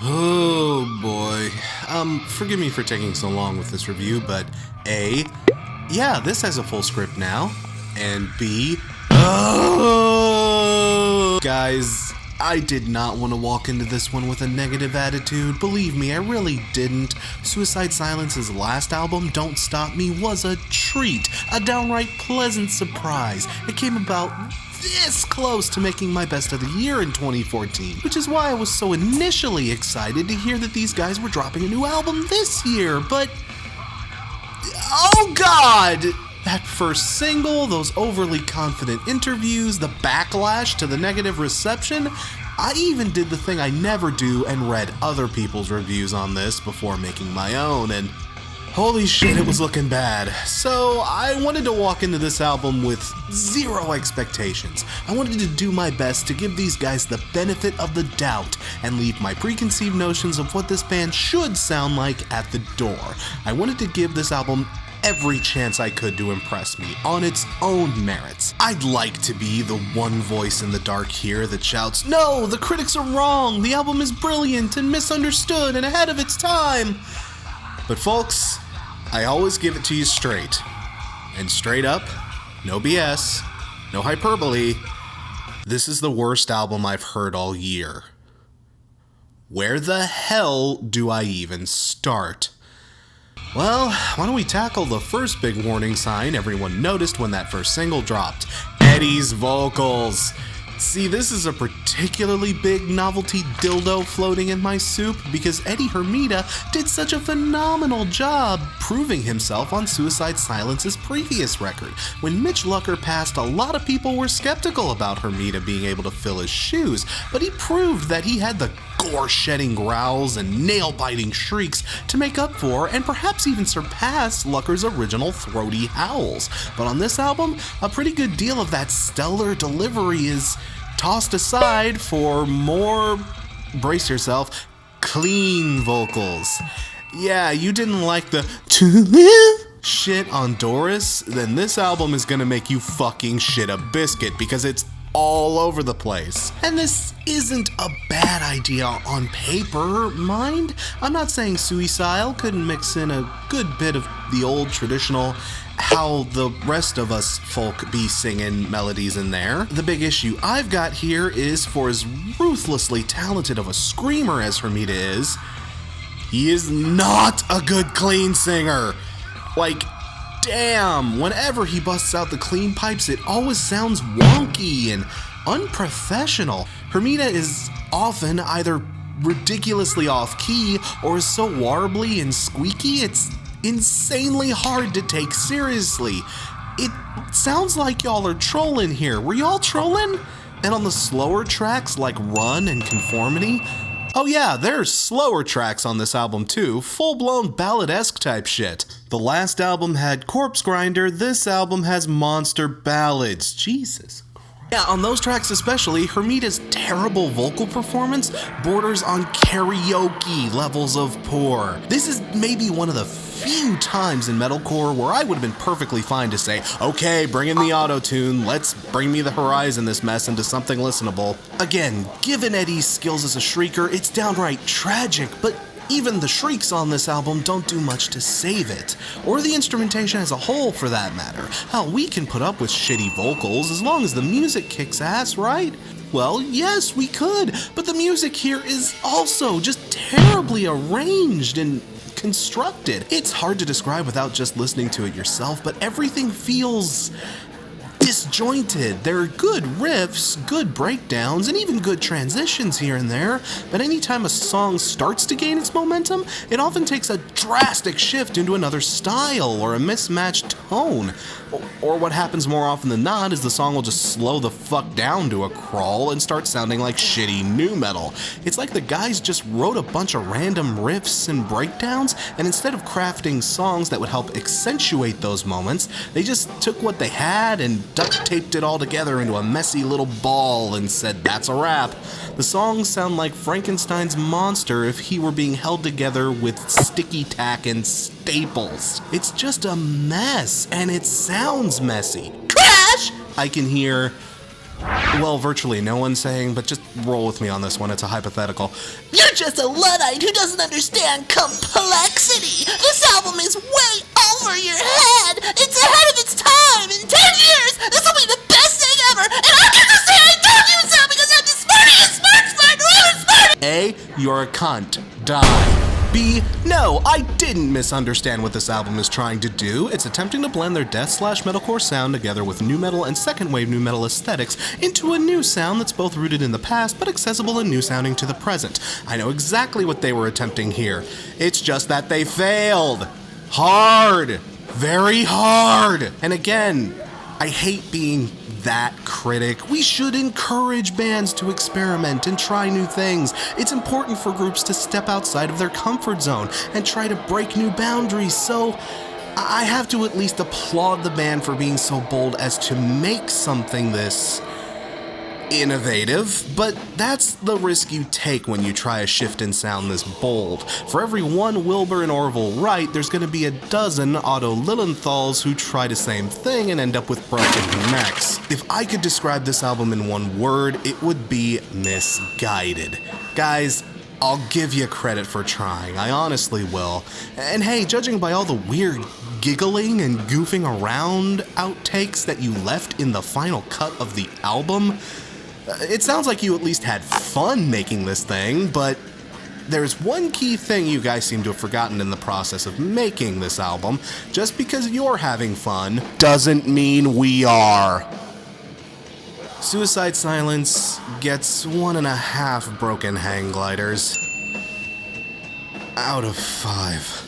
Oh boy. Forgive me for taking so long with this review, but A, yeah, this has a full script now, and B, guys, I did not want to walk into this one with a negative attitude. Believe me, I really didn't. Suicide Silence's last album, Don't Stop Me, was a treat, a downright pleasant surprise. It came about this close to making my best of the year in 2014, which is why I was so initially excited to hear that these guys were dropping a new album this year, but oh god! That first single, those overly confident interviews, the backlash to the negative reception. I even did the thing I never do and read other people's reviews on this before making my own, and holy shit, it was looking bad. So I wanted to walk into this album with zero expectations. I wanted to do my best to give these guys the benefit of the doubt and leave my preconceived notions of what this band should sound like at the door. I wanted to give this album every chance I could to impress me on its own merits. I'd like to be the one voice in the dark here that shouts, "No, the critics are wrong, the album is brilliant and misunderstood and ahead of its time." But folks, I always give it to you straight. And straight up, no BS, no hyperbole, this is the worst album I've heard all year. Where the hell do I even start? Well, why don't we tackle the first big warning sign everyone noticed when that first single dropped? Eddie's vocals. See, this is a particularly big novelty dildo floating in my soup because Eddie Hermida did such a phenomenal job proving himself on Suicide Silence's previous record. When Mitch Lucker passed, a lot of people were skeptical about Hermida being able to fill his shoes, but he proved that he had the gore-shedding growls and nail-biting shrieks to make up for and perhaps even surpass Lucker's original throaty howls. But on this album, a pretty good deal of that stellar delivery is tossed aside for more, brace yourself, clean vocals. Yeah, you didn't like the shit on Doris, then this album is gonna make you fucking shit a biscuit because it's all over the place. And this isn't a bad idea on paper, mind. I'm not saying Suicide couldn't mix in a good bit of the old traditional how the rest of us folk be singing melodies in there. The big issue I've got here is, for as ruthlessly talented of a screamer as Hermida is, he is not a good clean singer. Like, damn, whenever he busts out the clean pipes, it always sounds wonky and unprofessional. Hermida is often either ridiculously off-key or is so warbly and squeaky it's insanely hard to take seriously. It sounds like y'all are trolling here. Were y'all trolling? And on the slower tracks like Run and Conformity, oh yeah, there's slower tracks on this album too, full-blown ballad-esque type shit. The last album had Corpse Grinder, this album has monster ballads. Jesus Christ. Yeah, on those tracks especially, Hermida's terrible vocal performance borders on karaoke levels of poor. This is maybe one of the few times in metalcore where I would have been perfectly fine to say, okay, bring in the auto-tune, let's bring me the horizon this mess into something listenable. Again, given Eddie's skills as a shrieker, it's downright tragic, but even the shrieks on this album don't do much to save it, or the instrumentation as a whole for that matter. Hell, we can put up with shitty vocals as long as the music kicks ass, right? Well, yes, we could, but the music here is also just terribly arranged and constructed. It's hard to describe without just listening to it yourself, but everything feels disjointed. There are good riffs, good breakdowns, and even good transitions here and there, but anytime a song starts to gain its momentum, it often takes a drastic shift into another style or a mismatched tone. Or what happens more often than not is the song will just slow the fuck down to a crawl and start sounding like shitty nu metal. It's like the guys just wrote a bunch of random riffs and breakdowns, and instead of crafting songs that would help accentuate those moments, they just took what they had and duct taped it all together into a messy little ball and said, "That's a wrap." The songs sound like Frankenstein's monster if he were being held together with sticky tack and staples. It's just a mess, and it sounds messy. Crash! I can hear, well, virtually no one saying, but just roll with me on this one, it's a hypothetical. You're just a Luddite who doesn't understand complexity. This album is way over your head. It's ahead of its time. In 10 years, this will be the best thing ever. And I get to say I told you so because I'm the smartest smart, whoever's smart. A, you're a cunt. Die. B, no, I didn't misunderstand what this album is trying to do. It's attempting to blend their death/metalcore sound together with nu metal and second wave nu metal aesthetics into a new sound that's both rooted in the past but accessible and new sounding to the present. I know exactly what they were attempting here. It's just that they failed. Hard. Very hard. And again, I hate being that critic. We should encourage bands to experiment and try new things. It's important for groups to step outside of their comfort zone and try to break new boundaries, so I have to at least applaud the band for being so bold as to make something this innovative, but that's the risk you take when you try a shift in sound this bold. For every one Wilbur and Orville Wright, there's going to be a dozen Otto Lilienthals who try the same thing and end up with broken necks. If I could describe this album in one word, it would be misguided. Guys, I'll give you credit for trying, I honestly will. And hey, judging by all the weird giggling and goofing around outtakes that you left in the final cut of the album, it sounds like you at least had fun making this thing, but there's one key thing you guys seem to have forgotten in the process of making this album. Just because you're having fun doesn't mean we are. Suicide Silence gets 1.5 broken hang gliders out of 5.